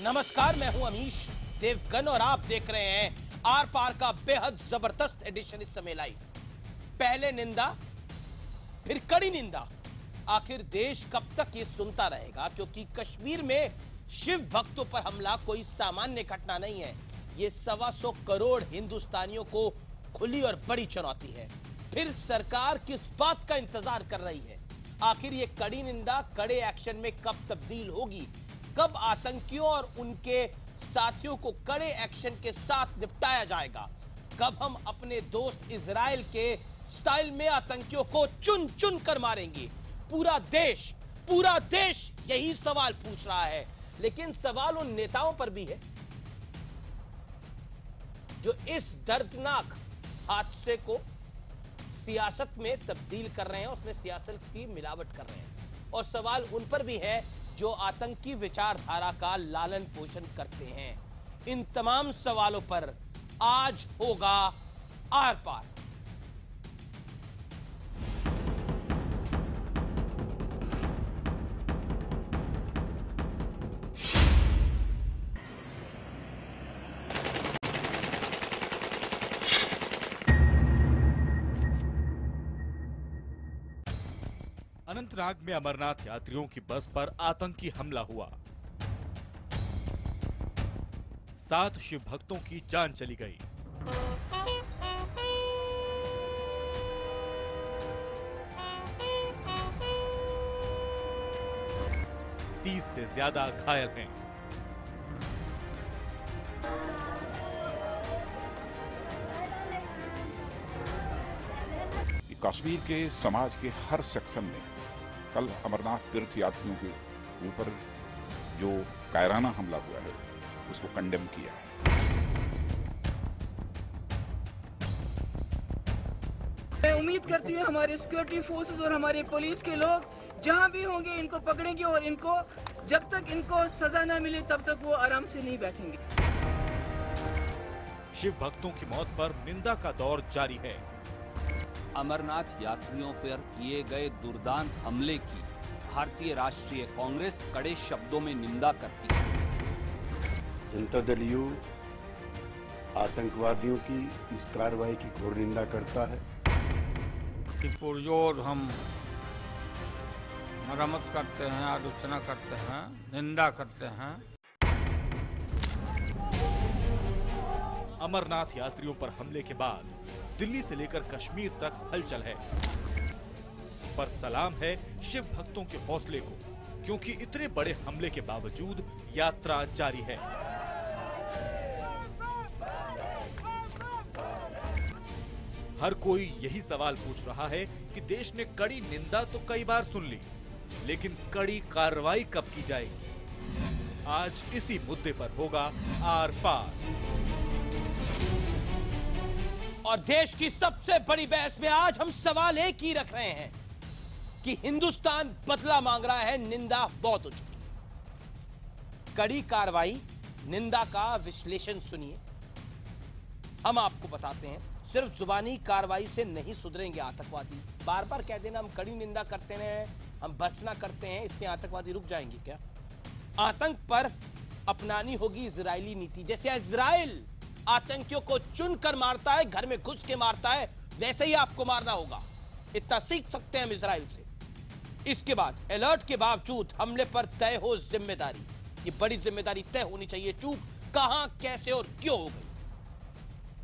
नमस्कार, मैं हूं अमीश देवगन और आप देख रहे हैं आर पार का बेहद जबरदस्त एडिशन इस समय लाइव। पहले निंदा, फिर कड़ी निंदा। आखिर देश कब तक ये सुनता रहेगा? क्योंकि कश्मीर में शिव भक्तों पर हमला कोई सामान्य घटना नहीं है। ये 125 करोड़ हिंदुस्तानियों को खुली और बड़ी चुनौती है। फिर सरकार किस बात का इंतजार कर रही है? आखिर ये कड़ी निंदा कड़े एक्शन में कब तब्दील होगी? कब आतंकियों और उनके साथियों को कड़े एक्शन के साथ निपटाया जाएगा? कब हम अपने दोस्त इजराइल के स्टाइल में आतंकियों को चुन चुन कर मारेंगे? पूरा देश यही सवाल पूछ रहा है। लेकिन सवाल उन नेताओं पर भी है जो इस दर्दनाक हादसे को सियासत में तब्दील कर रहे हैं, उसमें सियासत की मिलावट कर रहे हैं। और सवाल उन पर भी है जो आतंकी विचारधारा का लालन पोषण करते हैं। इन तमाम सवालों पर आज होगा आर पार। अनंतनाग में अमरनाथ यात्रियों की बस पर आतंकी हमला हुआ। 7 शिव भक्तों की जान चली गई। तीस से ज्यादा घायल हैं। कश्मीर के समाज के हर सेक्शन में कल अमरनाथ तीर्थ यात्रियों के ऊपर जो कायराना हमला हुआ है उसको कंडेम किया है। मैं उम्मीद करती हूँ हमारे सिक्योरिटी फोर्सेस और हमारे पुलिस के लोग जहाँ भी होंगे इनको पकड़ेंगे और इनको जब तक इनको सजा न मिले तब तक वो आराम से नहीं बैठेंगे। शिव भक्तों की मौत पर निंदा का दौर जारी है। अमरनाथ यात्रियों पर किए गए दुर्दांत हमले की भारतीय राष्ट्रीय कांग्रेस कड़े शब्दों में निंदा करती है। जनता दल यू आतंकवादियों की इस कार्रवाई की घोर निंदा करता है। पुरजोर हम मरम्मत करते हैं, आलोचना करते हैं, निंदा करते हैं। अमरनाथ यात्रियों पर हमले के बाद दिल्ली से लेकर कश्मीर तक हलचल है। पर सलाम है शिव भक्तों के हौसले को, क्योंकि इतने बड़े हमले के बावजूद यात्रा जारी है। हर कोई यही सवाल पूछ रहा है कि देश ने कड़ी निंदा तो कई बार सुन ली, लेकिन कड़ी कार्रवाई कब की जाएगी? आज इसी मुद्दे पर होगा आर पार। और देश की सबसे बड़ी बहस में आज हम सवाल एक ही रख रहे हैं कि हिंदुस्तान बदला मांग रहा है, निंदा बहुत हो चुकी। कड़ी कार्रवाई, निंदा का विश्लेषण सुनिए। हम आपको बताते हैं, सिर्फ जुबानी कार्रवाई से नहीं सुधरेंगे आतंकवादी। बार बार कह देना हम कड़ी निंदा करते हैं, हम भर्त्सना करते हैं, इससे आतंकवादी रुक जाएंगे क्या? आतंक पर अपनानी होगी इजरायली नीति। जैसे इजराइल आतंकियों को चुनकर मारता है, घर में घुस के मारता है, वैसे ही आपको मारना होगा। इतना सीख सकते हैं हम इजराइल से। इसके बाद अलर्ट के बावजूद हमले पर तय हो जिम्मेदारी। ये बड़ी जिम्मेदारी तय होनी चाहिए। चूक कहां, कैसे और क्यों हो गई?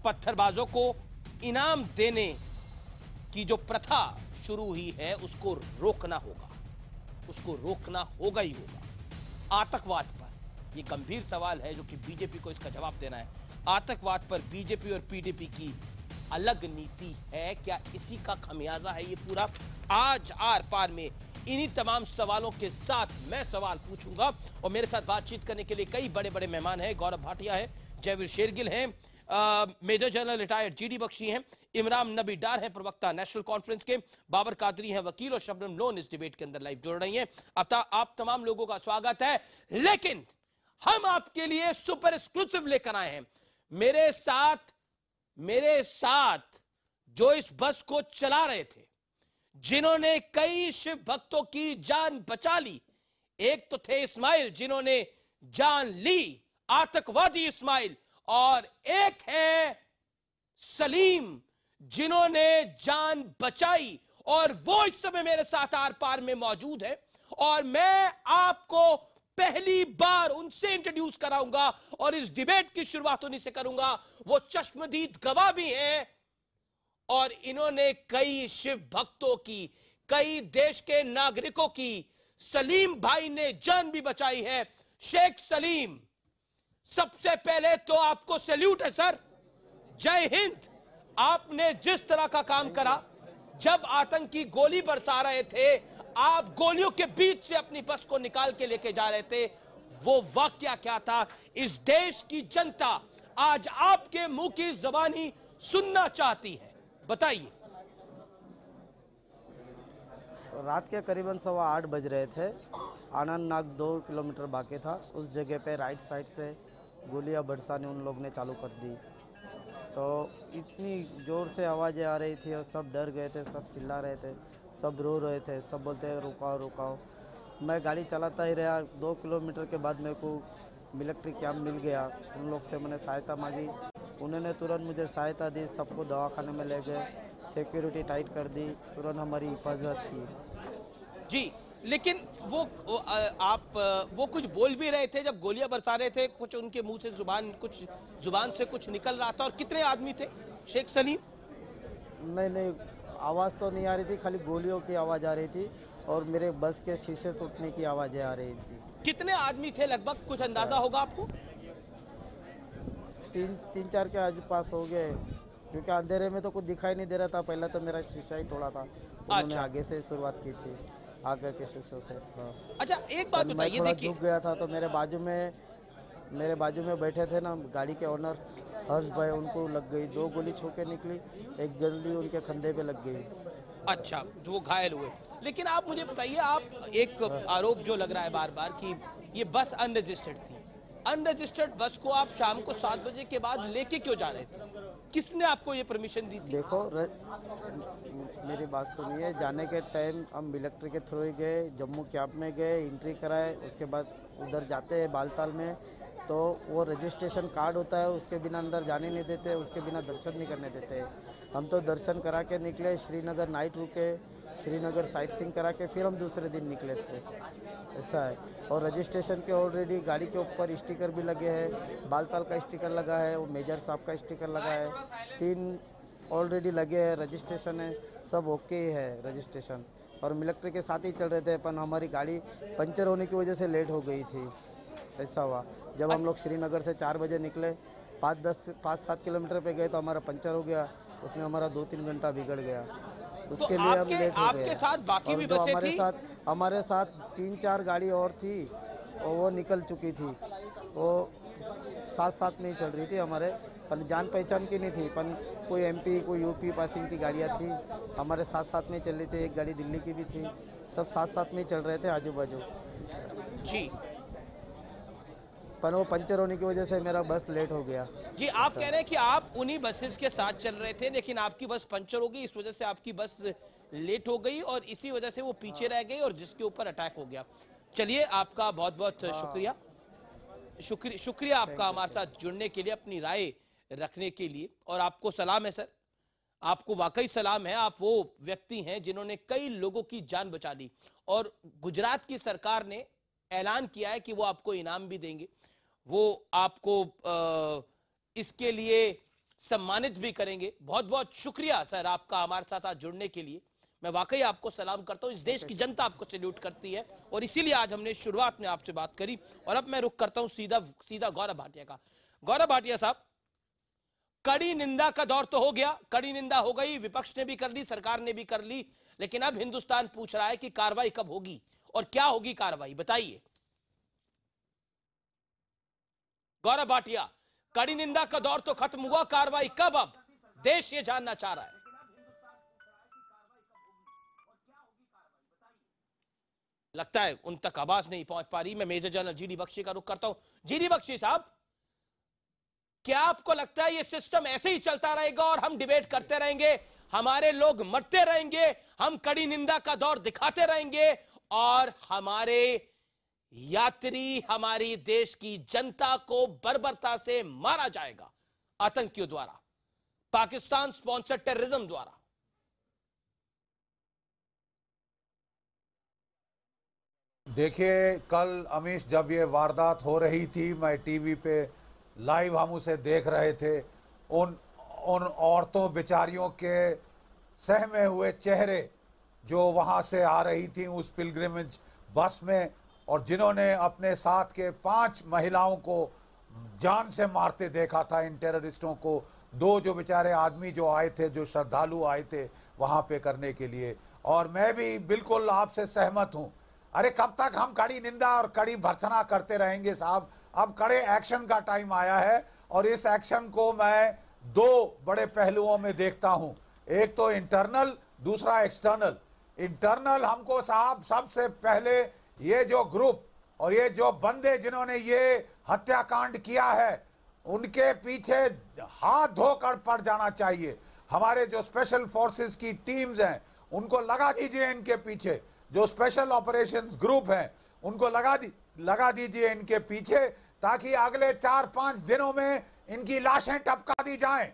पत्थरबाजों को इनाम देने की जो प्रथा शुरू हुई है उसको रोकना होगा, उसको रोकना होगा ही होगा। आतंकवाद पर यह गंभीर सवाल है जो कि बीजेपी को इसका जवाब देना है। आतंकवाद पर बीजेपी और पीडीपी की अलग नीति है क्या? इसी का खमियाजा है ये पूरा। आज आर पार में इन्हीं तमाम सवालों के साथ मैं सवाल पूछूंगा और मेरे साथ बातचीत करने के लिए कई बड़े बड़े मेहमान हैं। गौरव भाटिया है, जयवीर शेरगिल हैं, major general retired GD Bakshi हैं, इमरान नबी डार हैं, प्रवक्ता नेशनल कॉन्फ्रेंस के, बाबर कादरी हैं वकील, और शबनम लोन इस डिबेट के अंदर लाइव जुड़ रही हैं। अब आप तमाम लोगों का स्वागत है। लेकिन हम आपके लिए सुपर एक्सक्लूसिव लेकर आए हैं। मेरे साथ जो इस बस को चला रहे थे, जिन्होंने कई शिव भक्तों की जान बचा ली, एक तो थे इस्माइल जिन्होंने जान ली, आतंकवादी इस्माइल, और एक है सलीम जिन्होंने जान बचाई, और वो इस समय मेरे साथ आर पार में मौजूद है। और मैं आपको पहली बार उनसे इंट्रोड्यूस कराऊंगा और इस डिबेट की शुरुआत उन्हीं से करूंगा। वो चश्मदीद गवाह भी हैं और इन्होंने कई शिव भक्तों की, कई देश के नागरिकों की, सलीम भाई ने जान भी बचाई है। शेख सलीम, सबसे पहले तो आपको सैल्यूट है सर, जय हिंद। आपने जिस तरह का काम करा, जब आतंकी गोली बरसा रहे थे, आप गोलियों के बीच से अपनी बस को निकाल के लेके जा रहे थे, वो वाकया क्या था? इस देश की जनता आज आपके मुंह की ज़बानी सुनना चाहती है, बताइए। रात के करीबन 8:15 बज रहे थे। आनंद नाग 2 किलोमीटर बाकी था। उस जगह पे राइट साइड से गोलियां बरसाने उन लोग ने चालू कर दी, तो इतनी ज़ोर से आवाज़ें आ रही थी और सब डर गए थे, सब चिल्ला रहे थे, सब रो रहे थे, सब बोलते रुकाओ रुकाओ। मैं गाड़ी चलाता ही रहा। 2 किलोमीटर के बाद मेरे को मिलिट्री कैंप मिल गया। उन लोग से मैंने सहायता मांगी, उन्होंने तुरंत मुझे सहायता दी, सबको दवाखाने में ले गए, सिक्योरिटी टाइट कर दी, तुरंत हमारी हिफाजत की। जी, लेकिन वो कुछ बोल भी रहे थे जब गोलियां बरसा रहे थे, कुछ उनके मुंह से जुबान से कुछ निकल रहा था। और कितने आदमी थे शेख सलीम? नहीं, आवाज़ तो नहीं आ रही थी, खाली गोलियों की आवाज़ आ रही थी और मेरे बस के शीशे टूटने की आवाज़ें आ रही थी। कितने आदमी थे लगभग, कुछ अंदाजा होगा आपको? 3-4 के आस-पास हो गए, क्योंकि अंधेरे में तो कुछ दिखाई नहीं दे रहा था। पहले तो मेरा शीशा ही तोड़ा था, उन्होंने आगे से शुरुआत की थी, आगे के शीशों से। हाँ। अच्छा, एक बात बताइए, देखिए झुक गया था तो मेरे बाजू में बैठे थे ना गाड़ी के ओनर हर्ष भाई, उनको लग गई 2 गोली छू के निकली, एक गोली उनके कंधे पे लग गई। अच्छा, तो वो घायल हुए। लेकिन आप मुझे बताइए, आप एक आरोप जो लग रहा है बार बार कि ये बस अनरजिस्टर्ड थी, अनरजिस्टर्ड बस को आप शाम को 7 बजे के बाद लेके क्यों जा रहे थे? किसने आपको ये परमिशन दी थी? देखो मेरी बात सुनिए, जाने के टाइम हम मिलिट्री के थ्रू ही गए, जम्मू कैंप में गए, एंट्री कराए, उसके बाद उधर जाते हैं बालताल में, तो वो रजिस्ट्रेशन कार्ड होता है, उसके बिना अंदर जाने नहीं देते, उसके बिना दर्शन नहीं करने देते। हम तो दर्शन करा के निकले, श्रीनगर नाइट रुके, श्रीनगर साइट सीइंग करा के फिर हम दूसरे दिन निकले थे, ऐसा है। और रजिस्ट्रेशन के ऑलरेडी गाड़ी के ऊपर स्टिकर भी लगे हैं, बालताल का स्टिकर लगा है, वो मेजर साहब का स्टिकर लगा है, 3 ऑलरेडी लगे हैं, रजिस्ट्रेशन है, सब ओके है रजिस्ट्रेशन। और मिलिट्री के साथ ही चल रहे थे, पर हमारी गाड़ी पंचर होने की वजह से लेट हो गई थी, ऐसा हुआ। जब हम लोग श्रीनगर से 4 बजे निकले, 5-7 किलोमीटर पे गए तो हमारा पंचर हो गया, उसमें हमारा 2-3 घंटा बिगड़ गया, उसके लिए हम लेट हो गए। आपके साथ बाकी भी बसें थी? हमारे साथ 3-4 गाड़ी और थी और वो निकल चुकी थी, वो साथ में ही चल रही थी हमारे, पर जान पहचान की नहीं थी, पर कोई MP कोई UP पासिंग की गाड़ियाँ थी, हमारे साथ में चल रही थी, एक गाड़ी दिल्ली की भी थी, सब साथ में चल रहे थे आजू बाजू जी। पर वो पंचर होने की वजह से मेरा बस लेट हो गया। जी, आप कह रहे हैं कि आप उन्हीं बसेस के साथ चल रहे थे, लेकिन आपकी बस पंचर हो गई, इस वजह से आपकी बस लेट हो गई और इसी वजह से वो पीछे रह गई और जिसके ऊपर अटैक हो गया। चलिए, आपका बहुत बहुत शुक्रिया आपका हमारे साथ जुड़ने के लिए, अपनी राय रखने के लिए। और आपको सलाम है सर, आपको वाकई सलाम है। आप वो व्यक्ति हैं जिन्होंने कई लोगों की जान बचा ली और गुजरात की सरकार ने ऐलान किया है कि वो आपको इनाम भी देंगे, वो आपको इसके लिए सम्मानित भी करेंगे। बहुत बहुत शुक्रिया सर आपका हमारे साथ आज जुड़ने के लिए। मैं वाकई आपको सलाम करता हूं, इस देश की जनता आपको सैल्यूट करती है और इसीलिए आज हमने शुरुआत में आपसे बात करी। और अब मैं रुख करता हूं सीधा गौरव भाटिया का। गौरव भाटिया साहब, कड़ी निंदा का दौर तो हो गया, कड़ी निंदा हो गई, विपक्ष ने भी कर ली, सरकार ने भी कर ली, लेकिन अब हिंदुस्तान पूछ रहा है कि कार्रवाई कब होगी और क्या होगी कार्रवाई, बताइए। गौरव भाटिया, कड़ी निंदा का दौर तो खत्म हुआ, कार्रवाई कब? अब देश ये जानना चाह रहा है। लगता है उन तक आवाज नहीं पहुंच पा रही। मैं मेजर जनरल GD बख्शी का रुख करता हूं। GD बख्शी साहब, क्या आपको लगता है ये सिस्टम ऐसे ही चलता रहेगा और हम डिबेट करते रहेंगे, हमारे लोग मरते रहेंगे, हम कड़ी निंदा का दौर दिखाते रहेंगे और हमारे यात्री हमारी देश की जनता को बर्बरता से मारा जाएगा, आतंकियों द्वारा, पाकिस्तान स्पॉन्सर टेररिज्म द्वारा। देखिए, कल अमीश जब ये वारदात हो रही थी, मैं टीवी पे लाइव हम उसे देख रहे थे। उन औरतों बेचारियों के सहमे हुए चेहरे जो वहां से आ रही थी उस पिलग्रिमेज बस में, और जिन्होंने अपने साथ के 5 महिलाओं को जान से मारते देखा था, इन टेररिस्टों को। 2 जो बेचारे आदमी जो आए थे, जो श्रद्धालु आए थे वहां पे करने के लिए। और मैं भी बिल्कुल आपसे सहमत हूं। अरे कब तक हम कड़ी निंदा और कड़ी भर्त्सना करते रहेंगे साहब? अब कड़े एक्शन का टाइम आया है, और इस एक्शन को मैं 2 बड़े पहलुओं में देखता हूं। एक तो इंटरनल, दूसरा एक्सटर्नल। इंटरनल हमको साहब सबसे पहले ये जो ग्रुप और ये जो बंदे जिन्होंने ये हत्याकांड किया है, उनके पीछे हाथ धोकर पड़ जाना चाहिए। हमारे जो स्पेशल फोर्सेस की टीम्स हैं उनको लगा दीजिए इनके पीछे। जो स्पेशल ऑपरेशंस ग्रुप हैं उनको लगा दीजिए इनके पीछे, ताकि अगले 4-5 दिनों में इनकी लाशें टपका दी जाएं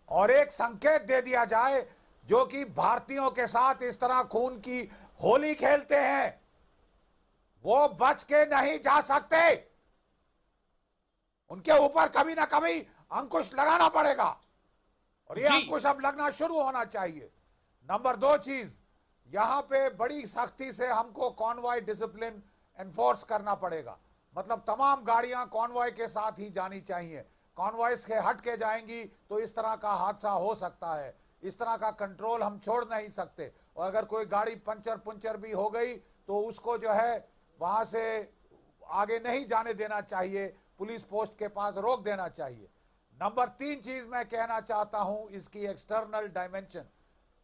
और एक संकेत दे दिया जाए, जो कि भारतीयों के साथ इस तरह खून की होली खेलते हैं वो बच के नहीं जा सकते। उनके ऊपर कभी ना कभी अंकुश लगाना पड़ेगा, और ये अंकुश अब लगना शुरू होना चाहिए। नंबर 2 चीज, यहां पे बड़ी सख्ती से हमको कॉन्वॉय डिसिप्लिन एनफोर्स करना पड़ेगा। मतलब तमाम गाड़ियां कॉन्वॉय के साथ ही जानी चाहिए। कॉन्वॉय से हट के जाएंगी तो इस तरह का हादसा हो सकता है। इस तरह का कंट्रोल हम छोड़ नहीं सकते। और अगर कोई गाड़ी पंचर भी हो गई तो उसको जो है वहां से आगे नहीं जाने देना चाहिए, पुलिस पोस्ट के पास रोक देना चाहिए। नंबर 3 चीज मैं कहना चाहता हूं, इसकी एक्सटर्नल डायमेंशन।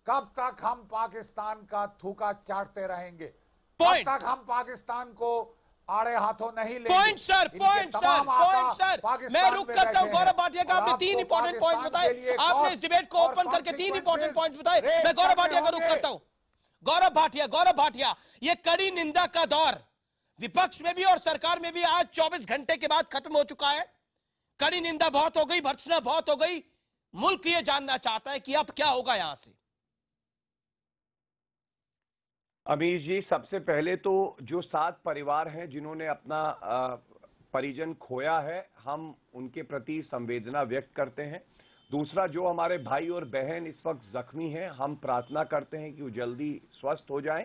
कब तक हम पाकिस्तान का थूका चाटते रहेंगे? कब तक हम पाकिस्तान को आड़े हाथों नहीं लेंगे? Point sir. मैं रुक करता हूं गौरव भाटिया का। आपने 3 इंपॉर्टेंट पॉइंट बताए, आपने इस डिबेट को ओपन करके 3 इंपॉर्टेंट पॉइंट बताए। मैं गौरव भाटिया का रुक करता हूं। गौरव भाटिया, ये कड़ी निंदा का दौर विपक्ष में भी और सरकार में भी आज 24 घंटे के बाद खत्म हो चुका है। कड़ी निंदा बहुत हो गई, भर्त्सना बहुत हो गई। मुल्क ये जानना चाहता है कि अब क्या होगा यहां से। अमीश जी, सबसे पहले तो जो 7 परिवार हैं जिन्होंने अपना परिजन खोया है, हम उनके प्रति संवेदना व्यक्त करते हैं। दूसरा, जो हमारे भाई और बहन इस वक्त जख्मी हैं, हम प्रार्थना करते हैं कि वो जल्दी स्वस्थ हो जाएं।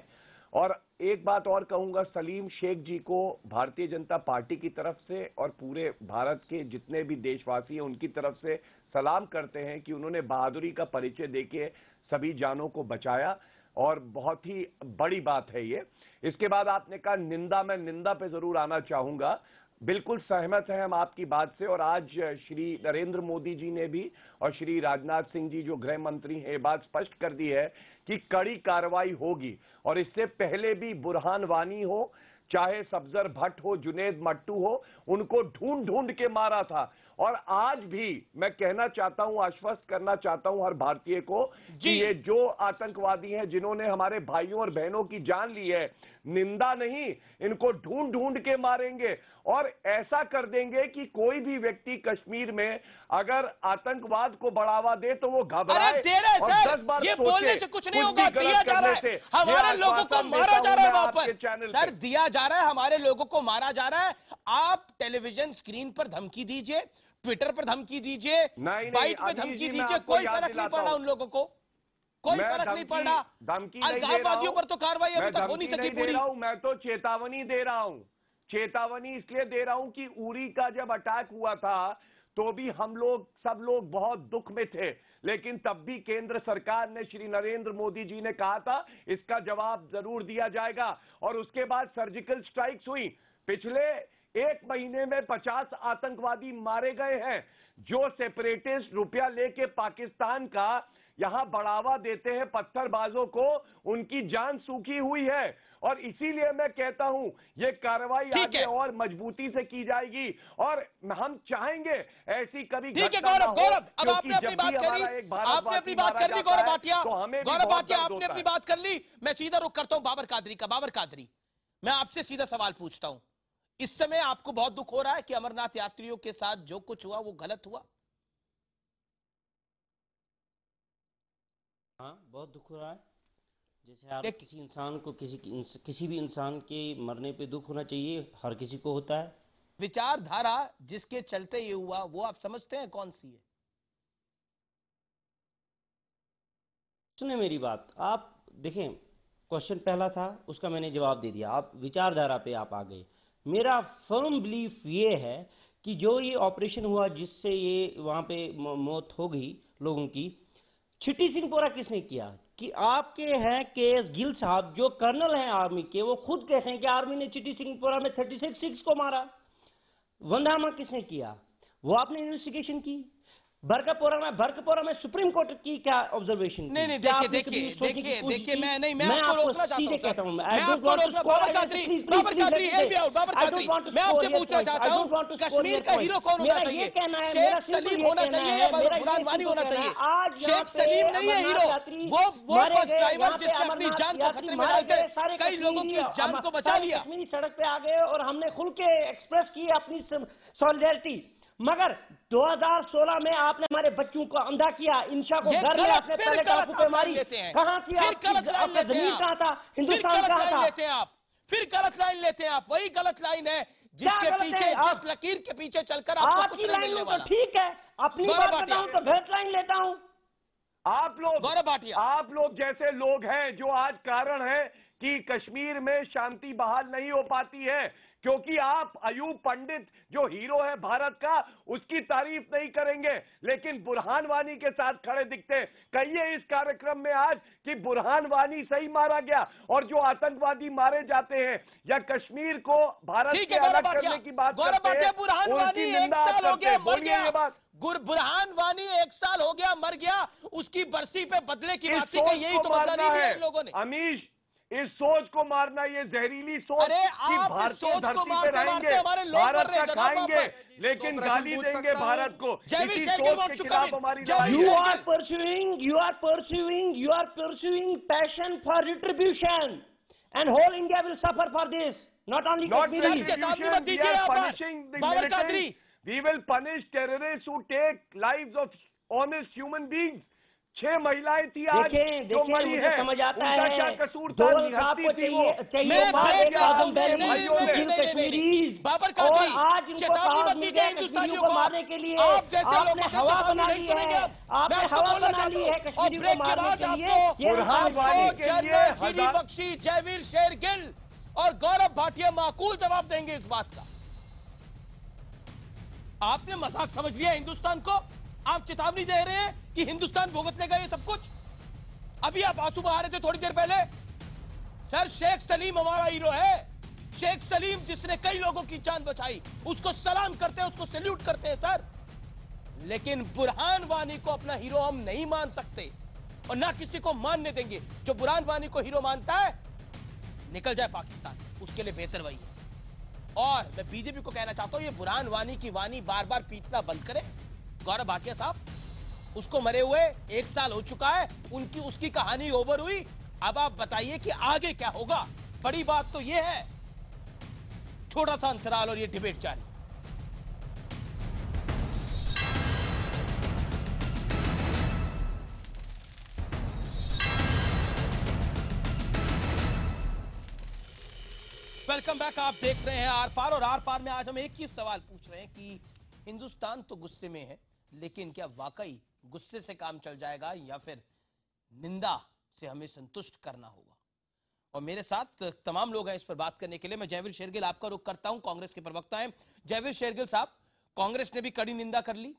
और एक बात और कहूंगा, सलीम शेख जी को भारतीय जनता पार्टी की तरफ से और पूरे भारत के जितने भी देशवासी हैं उनकी तरफ से सलाम करते हैं कि उन्होंने बहादुरी का परिचय देके सभी जानों को बचाया, और बहुत ही बड़ी बात है ये। इसके बाद आपने कहा निंदा, मैं निंदा पे जरूर आना चाहूंगा। बिल्कुल सहमत हैं हम आपकी बात से, और आज श्री नरेंद्र मोदी जी ने भी और श्री राजनाथ सिंह जी जो गृह मंत्री हैं, ये बात स्पष्ट कर दी है कि कड़ी कार्रवाई होगी। और इससे पहले भी बुरहान वानी हो, चाहे सफदर भट्ट हो, जुनेद मट्टू हो, उनको ढूंढ ढूंढ के मारा था। और आज भी मैं कहना चाहता हूं, आश्वस्त करना चाहता हूं हर भारतीय को कि ये जो आतंकवादी हैं जिन्होंने हमारे भाइयों और बहनों की जान ली है, निंदा नहीं, इनको ढूंढ ढूंढ के मारेंगे। और ऐसा कर देंगे कि कोई भी व्यक्ति कश्मीर में अगर आतंकवाद को बढ़ावा दे तो वो घबराए और 10 बार ये बोलने से कुछ नहीं होगा। दिया जा रहा है, हमारे लोगों को मारा जा रहा है वहां पर। सर, दिया जा रहा है, हमारे लोगों को मारा जा रहा है। आप टेलीविजन स्क्रीन पर धमकी दीजिए, ट्विटर पर धमकी दीजिए, बाइट पे धमकी दीजिए, कोई फर्क नहीं पड़ रहा उन लोगों को, कोई फर्क नहीं पड़ रहा। अलगाववादियों पर तो कार्रवाई अभी तक हो नहीं सकी पूरी। मैं तो चेतावनी दे रहा हूं। चेतावनी इसलिए दे रहा हूं कि उरी का जब अटैक हुआ था तो भी हम लोग सब लोग बहुत दुख में थे, लेकिन तब भी केंद्र सरकार ने, श्री नरेंद्र मोदी जी ने कहा था इसका जवाब जरूर दिया जाएगा। और उसके बाद सर्जिकल स्ट्राइक्स हुई। पिछले 1 महीने में 50 आतंकवादी मारे गए हैं, जो सेपरेटिस्ट रुपया लेके पाकिस्तान का यहां बढ़ावा देते हैं पत्थरबाजों को, उनकी जान सूखी हुई है। और इसीलिए मैं कहता हूं ये कार्रवाई आगे और मजबूती से की जाएगी, और हम चाहेंगे ऐसी कभी ठीक है। गौरव, अब आपने अपनी बात करी, आपने अपनी बात कर ली गौरव भाटिया, आपने अपनी बात कर ली। मैं सीधा रुख करता हूं बाबर कादरी का। बाबर कादरी, मैं आपसे सीधा सवाल पूछता हूं, इस समय आपको बहुत दुख हो रहा है कि अमरनाथ यात्रियों के साथ जो कुछ हुआ वो गलत हुआ? हाँ, बहुत दुख हो रहा है। जैसे आप किसी इंसान को किसी भी इंसान के मरने पे दुख होना चाहिए, हर किसी को होता है। विचारधारा जिसके चलते ये हुआ वो आप समझते हैं कौन सी है? सुने मेरी बात, आप देखें, क्वेश्चन पहला था उसका मैंने जवाब दे दिया, आप विचारधारा पे आप आ गए। मेरा फर्म बिलीफ ये है कि जो ये ऑपरेशन हुआ जिससे ये वहां पे मौत हो गई लोगों की, छिट्टी सिंहपोरा किसने किया? कि आपके हैं केएस गिल साहब जो कर्नल हैं आर्मी के, वो खुद कहते हैं कि आर्मी ने छिट्टी सिंहपोरा में 36 को मारा। वंदामा किसने किया? वो आपने इन्वेस्टिगेशन की। बरकापोरा में सुप्रीम कोर्ट की क्या ऑब्जर्वेशन? नहीं, देखिए मैं आपको रोकना चाहता हूं, मैं आपको रोकना, Babar Qadri, hear me out, Babar Qadri, मैं आपसे पूछना चाहता हूं, कश्मीर का हीरो कौन होना चाहिए? शेख सलीम होना चाहिए या बुरहान वानी होना चाहिए? शेख सलीम नहीं है हीरो, वो बस ड्राइवर जिसने अपनी जान को खतरे में डालकर कई लोगों की जान को बचा लिया। कश्मीरी सड़क पे आ गए और हमने खुल के एक्सप्रेस की अपनी सॉलिडेरिटी, मगर 2016 में आपने हमारे बच्चों को अंधा किया, इंशा को घर में आपने पहले टापू पे मारी। कहां थी आपका जमीन? कहां था? हिंदुस्तान कहां था? फिर गलत लाइन लेते हैं आप, वही गलत लाइन है जिसके पीछे, जिस लकीर के पीछे चलकर आपको कुछ नहीं मिलने वाला। ठीक है, अपनी बात बताऊं तो गलत लाइन लेता हूं। आप लोग जैसे लोग हैं जो आज कारण है कि कश्मीर में शांति बहाल नहीं हो पाती है, क्योंकि आप अयूब पंडित जो हीरो है भारत का, उसकी तारीफ नहीं करेंगे, लेकिन बुरहान वानी के साथ खड़े दिखते। कहिए इस कार्यक्रम में आज कि बुरहान वानी सही मारा गया और जो आतंकवादी मारे जाते हैं या कश्मीर को भारत से अलग करने की बात करते हैं, बुरहान वानी 1 साल हो गया मर गया, बुरहान वानी 1 साल हो गया मर गया, उसकी बरसी पे बदले की बात कही, यही तो बदला नहीं है लोगों ने। अमीश, इस सोच को मारना, ये जहरीली सोच कि भारतीय धरती पे रहेंगे, भारत का खाएंगे, लेकिन गाली देंगे भारत को, इसी सोच के खिलाफ हमारी लड़ाई है। You are pursuing passion for retribution, and whole India will suffer for this. Not only Kashmir. We will punish terrorists who take lives of honest human beings. 6 महिलाएं थी आज जो मरी है, समझ आता उनका है क्या कसूर था? बाबर कादरी, चेतावनी मत दीजिए हिंदुस्तानियों को मारने के लिए। आप जैसे लोगों से चेतावनी नहीं सुनेंगे। आपने हवा बना ली है कश्मीर को मारने के लिए। जनरल जीडी बख्शी, जयवीर शेरगिल और गौरव भाटिया माकूल जवाब देंगे इस बात का। आपने मजाक समझ लिया हिंदुस्तान को? आप चेतावनी दे रहे हैं कि हिंदुस्तान भुगत लेगा ये सब कुछ? अभी आप आंसू बहा रहे थे थोड़ी देर पहले। सर, शेख सलीम हमारा हीरो है। शेख सलीम जिसने कई लोगों की जान बचाई, उसको सलाम करते हैं, उसको सैल्यूट करते हैं सर। लेकिन बुरहान वानी को अपना हीरो हम नहीं मान सकते और ना किसी को मानने देंगे। जो बुरहान वानी को हीरो मानता है निकल जाए पाकिस्तान, उसके लिए बेहतर वही है। और मैं बीजेपी को कहना चाहता हूं, ये बुरहान वानी की वानी बार बार पीटना बंद करे। गौरव भाटिया साहब, उसको मरे हुए 1 साल हो चुका है, उसकी कहानी ओवर हुई। अब आप बताइए कि आगे क्या होगा। बड़ी बात तो यह है, छोटा सा अंतराल और ये डिबेट जारी। Welcome back. आप देख रहे हैं आर पार, और आर पार में आज हम एक ही सवाल पूछ रहे हैं कि हिंदुस्तान तो गुस्से में है, लेकिन क्या वाकई गुस्से से काम चल जाएगा या फिर निंदा से हमें संतुष्ट करना होगा? और मेरे साथ तमाम लोग हैं इस पर बात करने के लिए। मैं जयवीर शेरगिल आपका रुख करता हूं, कांग्रेस के प्रवक्ता हैं। जयवीर शेरगिल साहब, कांग्रेस ने भी कड़ी निंदा कर ली,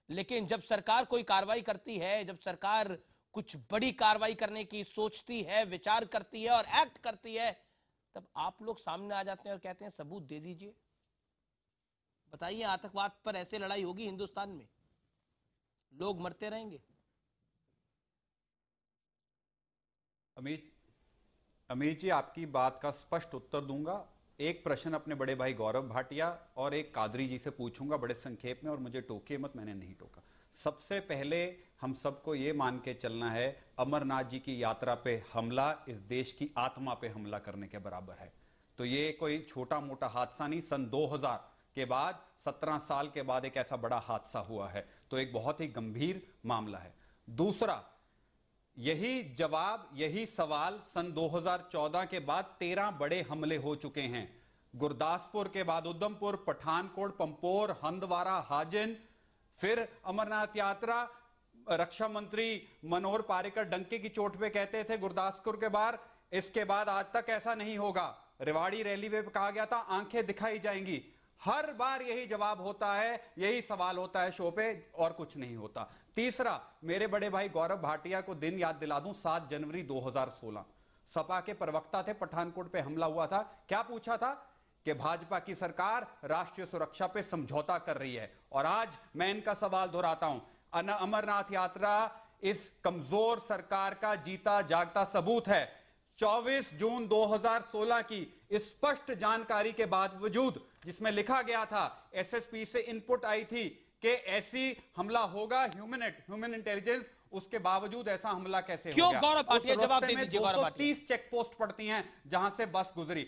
लेकिन जब सरकार कोई कार्रवाई करती है, जब सरकार कुछ बड़ी कार्रवाई करने की सोचती है, विचार करती है और एक्ट करती है, तब आप लोग सामने आ जाते हैं और कहते हैं सबूत दे दीजिए। बताइए, आतंकवाद पर ऐसे लड़ाई होगी हिंदुस्तान में? लोग मरते रहेंगे? अमित जी, आपकी बात का स्पष्ट उत्तर दूंगा। एक प्रश्न अपने बड़े भाई गौरव भाटिया और एक कादरी जी से पूछूंगा बड़े संक्षेप में, और मुझे टोके मत, मैंने नहीं टोका। सबसे पहले हम सबको ये मान के चलना है, अमरनाथ जी की यात्रा पे हमला इस देश की आत्मा पे हमला करने के बराबर है। तो ये कोई छोटा मोटा हादसा नहीं, सन 2000 के बाद 17 साल के बाद एक ऐसा बड़ा हादसा हुआ है, तो एक बहुत ही गंभीर मामला है। दूसरा, यही जवाब, यही सवाल सन 2014 के बाद 13 बड़े हमले हो चुके हैं। गुरदासपुर के बाद उधमपुर, पठानकोट, पंपोर, हंदवाड़ा, हाजिन, फिर अमरनाथ यात्रा। रक्षा मंत्री मनोहर पारिकर डंके की चोट पे कहते थे गुरदासपुर के बाद, इसके बाद आज तक ऐसा नहीं होगा। रेवाड़ी रैली में कहा गया था आंखें दिखाई जाएंगी। हर बार यही जवाब होता है, यही सवाल होता है शो पे, और कुछ नहीं होता। तीसरा, मेरे बड़े भाई गौरव भाटिया को दिन याद दिला दूं, 7 जनवरी 2016 सपा के प्रवक्ता थे, पठानकोट पे हमला हुआ था। क्या पूछा था कि भाजपा की सरकार राष्ट्रीय सुरक्षा पे समझौता कर रही है। और आज मैं इनका सवाल दोहराता हूं, अमरनाथ यात्रा इस कमजोर सरकार का जीता जागता सबूत है। 24 जून 2016 की स्पष्ट जानकारी के बावजूद, जिसमें लिखा गया था, एसएसपी से इनपुट आई थी कि ऐसी हमला होगा, ह्यूमन इंटेलिजेंस, उसके बावजूद ऐसा हमला कैसे हो गया? गौरव भाटिया जवाब दे दीजिए। 230 चेक पोस्ट पड़ती हैं जहां से बस गुजरी।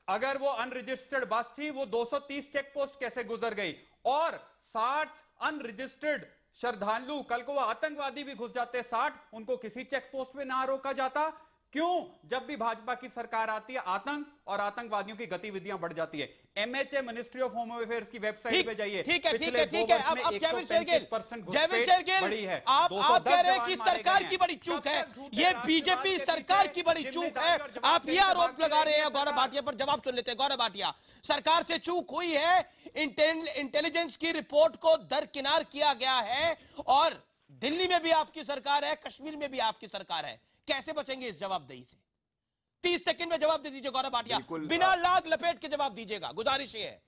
अगर वो अनरजिस्टर्ड बस थी, वो 230 चेक पोस्ट कैसे गुजर गई? और 60 अनरजिस्टर्ड श्रद्धालु, कल को वो आतंकवादी भी घुस जाते 60, उनको किसी चेक पोस्ट पे ना रोका जाता। क्यों? जब भी भाजपा की सरकार आती है, आतंक और आतंकवादियों की गतिविधियां बढ़ जाती है। MHA, ministry of home affairs की वेबसाइट पे जाइए। ठीक है। अब जयवीर शेरगिल, बड़ी है। आप कह रहे हैं कि सरकार की बड़ी चूक है, ये बीजेपी सरकार की बड़ी चूक है। आप ये आरोप लगा रहे हैं गौरव भाटिया पर। जवाब सुन लेते हैं। गौरव भाटिया, सरकार से चूक हुई है, इंटेलिजेंस की रिपोर्ट को दरकिनार किया गया है, और दिल्ली में भी आपकी सरकार है, कश्मीर में भी आपकी सरकार है। कैसे बचेंगे इस जवाबदेही से? 30 सेकंड में जवाब दे दीजिए गौरव भाटिया, बिना लाद लपेट के जवाब दीजिएगा, गुजारिश ये है।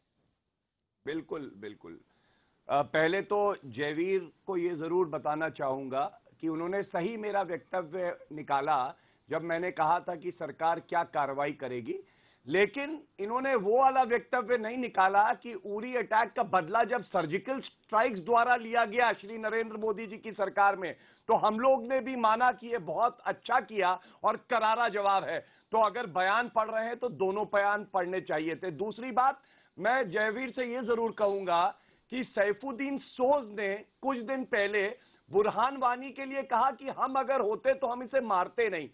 बिल्कुल बिल्कुल। पहले तो जयवीर को ये जरूर बताना चाहूंगा कि उन्होंने सही मेरा वक्तव्य निकाला जब मैंने कहा था कि सरकार क्या कार्रवाई करेगी, लेकिन इन्होंने वो वाला वक्तव्य नहीं निकाला कि उरी अटैक का बदला जब सर्जिकल स्ट्राइक्स द्वारा लिया गया श्री नरेंद्र मोदी जी की सरकार में, तो हम लोग ने भी माना कि ये बहुत अच्छा किया और करारा जवाब है। तो अगर बयान पढ़ रहे हैं तो दोनों बयान पढ़ने चाहिए थे। दूसरी बात, मैं जयवीर से ये जरूर कहूंगा कि सैफुद्दीन सोज ने कुछ दिन पहले बुरहान वानी के लिए कहा कि हम अगर होते तो हम इसे मारते नहीं।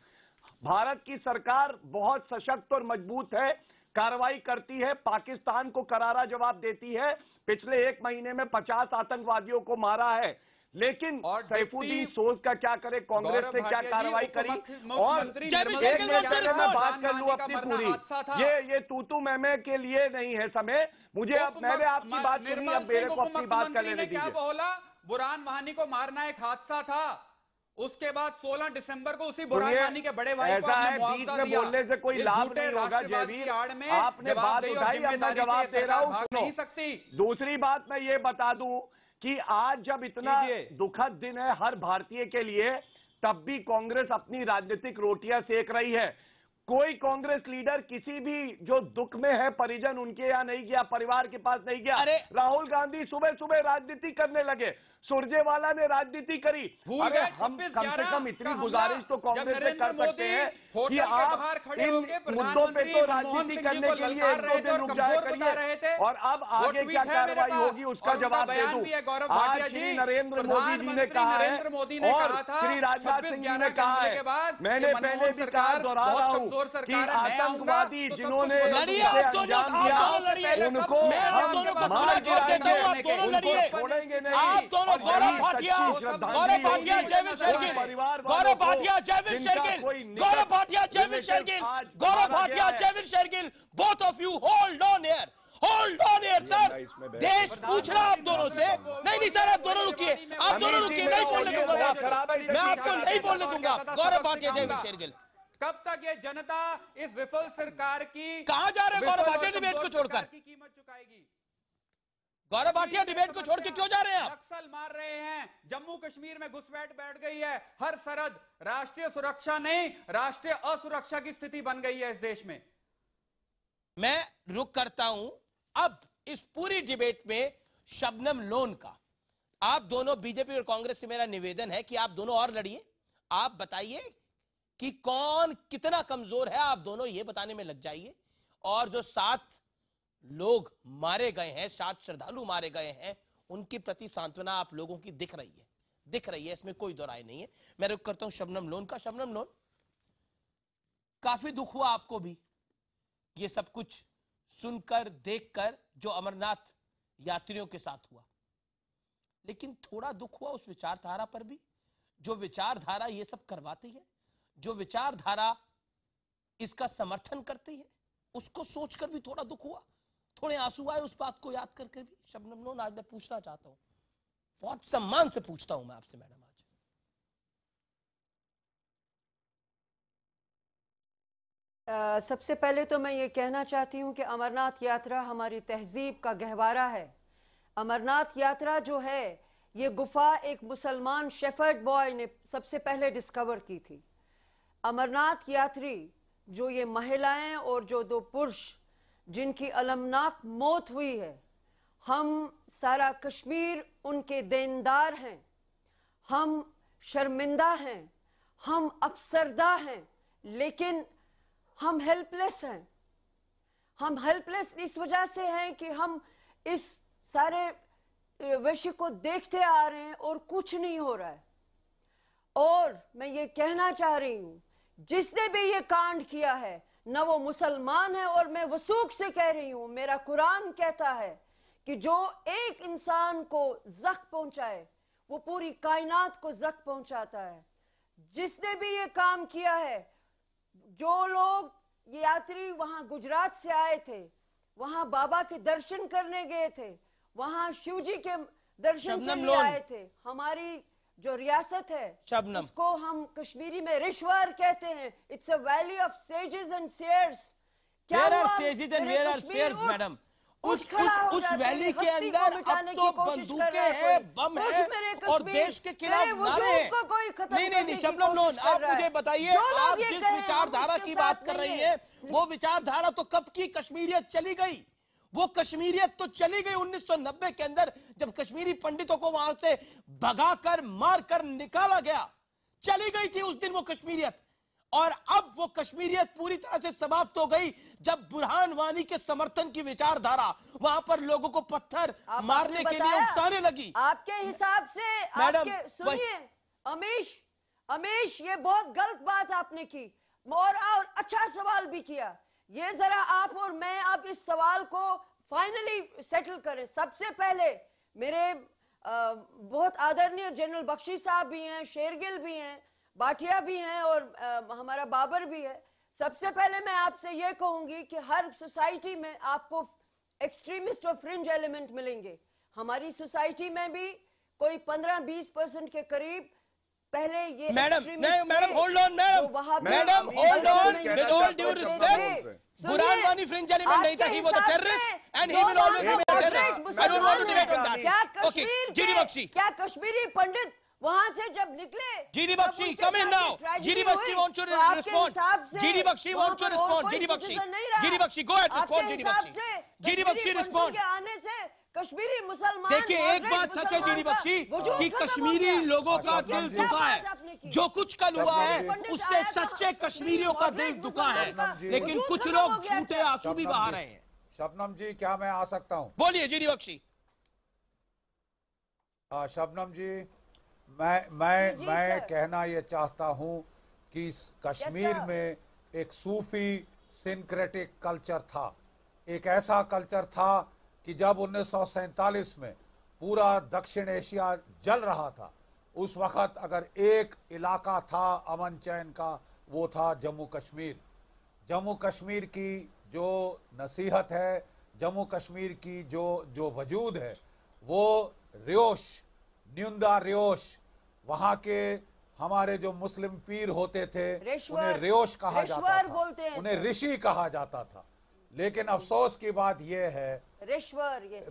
भारत की सरकार बहुत सशक्त और मजबूत है, कार्रवाई करती है, पाकिस्तान को करारा जवाब देती है। पिछले 1 महीने में 50 आतंकवादियों को मारा है, लेकिन सैफुद्दीन सोज का क्या करे, कांग्रेस ने क्या कार्रवाई करी? और एक मिनट मैं बात कर लूं अपनी पूरी, ये तूतू मैमे के लिए नहीं है समय, मुझे अब मैंने आपकी बात सुनी, अब मेरे को अपनी बात करने दीजिए। क्या बोला? बुरहान वानी को मारना एक हादसा था, उसके बाद 16 दिसंबर को उसी बुरहान वानी के बड़े भाई को आपने मुआवजा दिया। बोलने से कोई लाभ नहीं होगा जयवीर, आपने बात उठाई, अब मैं जवाब दे रहा हूं, सुनो। दूसरी बात मैं ये बता दूं कि आज जब इतना दुखद दिन है हर भारतीय के लिए, तब भी कांग्रेस अपनी राजनीतिक रोटियां सेक रही है। कोई कांग्रेस लीडर किसी भी जो दुख में है परिजन उनके यहाँ नहीं गया, परिवार के पास नहीं गया। राहुल गांधी सुबह सुबह राजनीति करने लगे, सुरजेवाला ने राजनीति करी। अगर हम कम से कम इतनी गुजारिश तो कांग्रेस से कर सकते हैं कि आप इन मुद्दों पे तो राजनीति करने के लिए 1-2 दिन रुक जाया करिए, और अब आगे क्या कार्रवाई होगी उसका जवाब दे दूं। आज श्री नरेंद्र मोदी जी ने कहा है और श्री राजनाथ सिंह जी ने कहा है, मैंने पहले भी कहा, दोहरा रहा हूं कि आतंकवादी जिन्होंने अंजाम दिया उनको छोड़ेंगे नहीं। Gaurav Bhatia, Jaiveer Shergill, Gaurav Bhatia, Jaiveer Shergill, Gaurav Bhatia, Jaiveer Shergill, Gaurav Bhatia, Jaiveer Shergill, both of you hold on here, hold on here sir. देश पूछ रहा आप दोनों से। नहीं सर, आप दोनों रुकिए, आप दोनों रुकिए, नहीं बोलने दूंगा मैं आपको नहीं बोलने दूंगा। गौरव भाटिया, जयवीर शेरगिल, कब तक ये जनता इस विफल सरकार की, कहां जा रहे हैं गौरव भाटिया डिबेट को छोड़कर? की कीमत चुकाएगी। गौरव भाटिया डिबेट को छोड़ के क्यों जा रहे हैं आप? नक्सल मार रहे हैं, जम्मू कश्मीर में घुसपैठ बैठ गई है, हर सरहद राष्ट्रीय सुरक्षा नहीं राष्ट्रीय असुरक्षा की स्थिति बन गई है इस देश में। मैं रुक करता हूं अब इस पूरी डिबेट में शबनम लोन का। आप दोनों, बीजेपी और कांग्रेस से मेरा निवेदन है कि आप दोनों और लड़िए। आप बताइए कि कौन कितना कमजोर है, आप दोनों ये बताने में लग जाइए। और जो 7 लोग मारे गए हैं, 7 श्रद्धालु मारे गए हैं, उनके प्रति सांत्वना आप लोगों की दिख रही है, इसमें कोई दो राय नहीं है। मैं रुक करता हूं शबनम लोन का। शबनम लोन, काफी दुख हुआ आपको भी ये सब कुछ सुनकर, देखकर, जो अमरनाथ यात्रियों के साथ हुआ, लेकिन थोड़ा दुख हुआ उस विचारधारा पर भी, जो विचारधारा ये सब करवाती है, जो विचारधारा इसका समर्थन करती है, उसको सोचकर भी थोड़ा दुख हुआ, थोड़े आंसू आए उस बात को याद करके भी। शबनम लोन, आज मैं पूछना चाहता हूं, बहुत सम्मान से पूछता हूं मैं आपसे मैडम, आज सबसे पहले तो मैं ये कहना चाहती हूँ कि अमरनाथ यात्रा हमारी तहजीब का गहवारा है। अमरनाथ यात्रा जो है, ये गुफा एक मुसलमान शेफर्ड बॉय ने सबसे पहले डिस्कवर की थी। अमरनाथ यात्री जो ये महिलाएं और जो 2 पुरुष जिनकी अलमनाक मौत हुई है, हम सारा कश्मीर उनके देनदार हैं, हम शर्मिंदा हैं, हम अफसरदा हैं, लेकिन हम हेल्पलेस हैं। हम हेल्पलेस इस वजह से हैं कि हम इस सारे विषय को देखते आ रहे हैं और कुछ नहीं हो रहा है। और मैं ये कहना चाह रही हूं, जिसने भी ये कांड किया है न वो मुसलमान है, और मैं वसूख से कह रही हूं, मेरा कुरान कहता है कि जो एक इंसान को जख्म पहुंचाए वो पूरी कायनात को जख्म पहुंचाता है। जिसने भी ये काम किया है, जो लोग ये यात्री वहां गुजरात से आए थे, वहां बाबा के दर्शन करने गए थे, वहां शिव जी के दर्शन के लिए आए थे। हमारी जो रियासत है उसको हम कश्मीरी में रिश्वर कहते हैं। It's a valley of sages and shares. Where are sages and where are seers, madam? उस वैली के अंदर अब तो बंदूकें हैं, बम है और देश के खिलाफ नारे हैं। नहीं, शबनम लोन, आप मुझे बताइए, आप जिस विचारधारा की बात कर रही है, वो विचारधारा तो कब की कश्मीरियत चली गई। वो कश्मीरियत तो चली गई 1990 के अंदर, जब कश्मीरी पंडितों को वहां से भगाकर, मारकर निकाला गया। चली गई थी उस दिन वो कश्मीरियत, और अब वो कश्मीरियत पूरी तरह से समाप्त हो गई जब बुरहान वानी के समर्थन की विचारधारा वहां पर लोगों को पत्थर मारने के लिए उकसाने लगी। आपके हिसाब से मैडम सुनिए अमीश, ये बहुत गलत बात आपने की, और अच्छा सवाल भी किया। ये जरा आप और मैं अब इस सवाल को फाइनली सेटल करें। सबसे पहले मेरे बहुत आदरणीय जनरल बख्शी साहब भी हैं, शेरगिल भी हैं, बाटिया भी हैं, और हमारा बाबर भी है। सबसे पहले मैं आपसे ये कहूंगी कि हर सोसाइटी में आपको एक्सट्रीमिस्ट और फ्रिंज एलिमेंट मिलेंगे। हमारी सोसाइटी में भी कोई 15-20% के करीब पहले ये madam hold on, madam hold on, with all due respect, Burhan Wani fringe element नहीं था, he was a terrorist and he will always be a terrorist. I don't want to debate on that. Okay, GD Bakshi, क्या कश्मीरी पंडित वहां से जब निकले? GD Bakshi, come in now. GD Bakshi wants to respond. GD Bakshi wants to respond. GD Bakshi go ahead, respond. GD Bakshi respond. आने से कश्मीरी मुसलमान, देखिए एक बात सच है जीडी बख्शी, कि कश्मीरी लोगों का दिल दुखा है। जो कुछ कल हुआ है उससे सच्चे कश्मीरियों का दिल दुखा है, लेकिन कुछ लोग झूठे आंसू भी बहा रहे हैं। शबनम जी, क्या मैं आ सकता हूं? बोलिए जीडी बख्शी। शबनम जी, मैं कहना ये चाहता हूं कि कश्मीर में एक सूफी सिंक्रेटिक कल्चर था। एक ऐसा कल्चर था कि जब 1947 में पूरा दक्षिण एशिया जल रहा था, उस वक्त अगर एक इलाका था अमन चैन का, वो था जम्मू कश्मीर। जम्मू कश्मीर की जो नसीहत है, जम्मू कश्मीर की जो वजूद है, वो रियोश, न्यूंदा रियोश, वहाँ के हमारे जो मुस्लिम पीर होते थे उन्हें रियोश कहा जाता था, उन्हें ऋषि कहा जाता था। लेकिन अफसोस की बात यह है,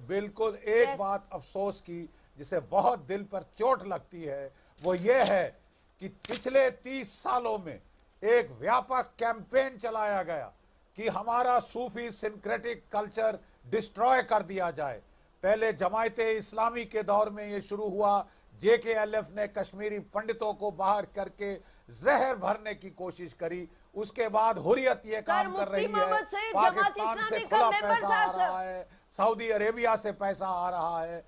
बिल्कुल एक बात अफसोस की जिसे बहुत दिल पर चोट लगती है, वो ये है कि पिछले 30 सालों में एक व्यापक कैंपेन चलाया गया कि हमारा सूफी सिंक्रेटिक कल्चर डिस्ट्रॉय कर दिया जाए। पहले जमायते इस्लामी के दौर में ये शुरू हुआ, JKLF ने कश्मीरी पंडितों को बाहर करके जहर भरने की कोशिश करी। उसके बाद हुर्रियत ये काम कर रही है, पाकिस्तान से खुला पैसा आ रहा है, सऊदी अरेबिया से पैसा आ रहा है,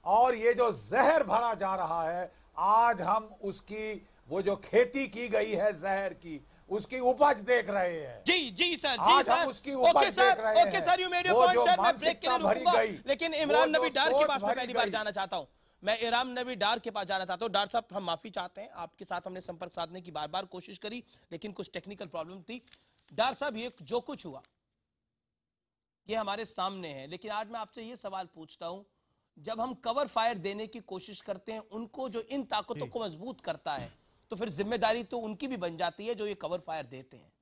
और ये जो जहर भरा जा रहा है, आज हम उसकी वो जो खेती की गई है जहर की, उसकी उपज देख रहे हैं। जी सर, आज हम उसकी उपज देख रहे हैं। Okay sir, you made your point sir, मैं ब्रेक के लिए रुकूंगा, लेकिन इमरान नबी डार के पास मैं पहली बार जाना चाहता हूं। मैं इमरान नबी डार के पास जाना चाहता हूं। डार साहब, हम माफी चाहते हैं, आपके साथ हमने संपर्क साधने की बार बार कोशिश करी, लेकिन कुछ टेक्निकल प्रॉब्लम थी। डार साहब, ये जो कुछ हुआ ये हमारे सामने है, लेकिन आज मैं आपसे ये सवाल पूछता हूं, जब हम कवर फायर देने की कोशिश करते हैं उनको, जो इन ताकतों को मजबूत करता है, तो फिर जिम्मेदारी तो उनकी भी बन जाती है जो ये कवर फायर देते हैं।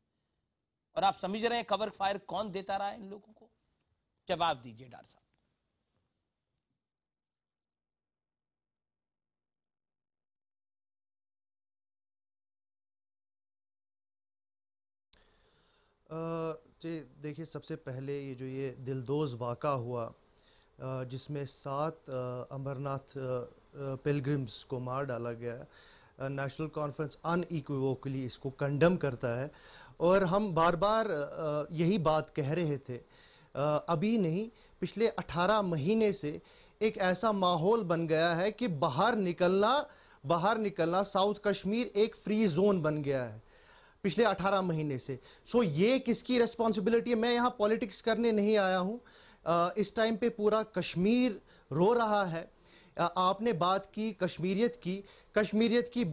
और आप समझ रहे हैं कवर फायर कौन देता रहा है इन लोगों को? जवाब दीजिए डार साहब। जी देखिए, सबसे पहले ये दिलदोज वाक़ा हुआ जिसमें 7 अमरनाथ पिलग्रिम्स को मार डाला गया, नेशनल कॉन्फ्रेंस अनइक्विवोकली इसको कंडम करता है। और हम बार बार यही बात कह रहे थे, अभी नहीं पिछले 18 महीने से एक ऐसा माहौल बन गया है कि बाहर निकलना साउथ कश्मीर एक फ्री जोन बन गया है पिछले 18 महीने से। सो ये किसकी रिस्पॉन्सिबिलिटी है? मैं यहाँ पॉलिटिक्स करने नहीं आया हूँ। इस टाइम पे पूरा कश्मीर रो रहा है। आपने बात की कश्मीरियत की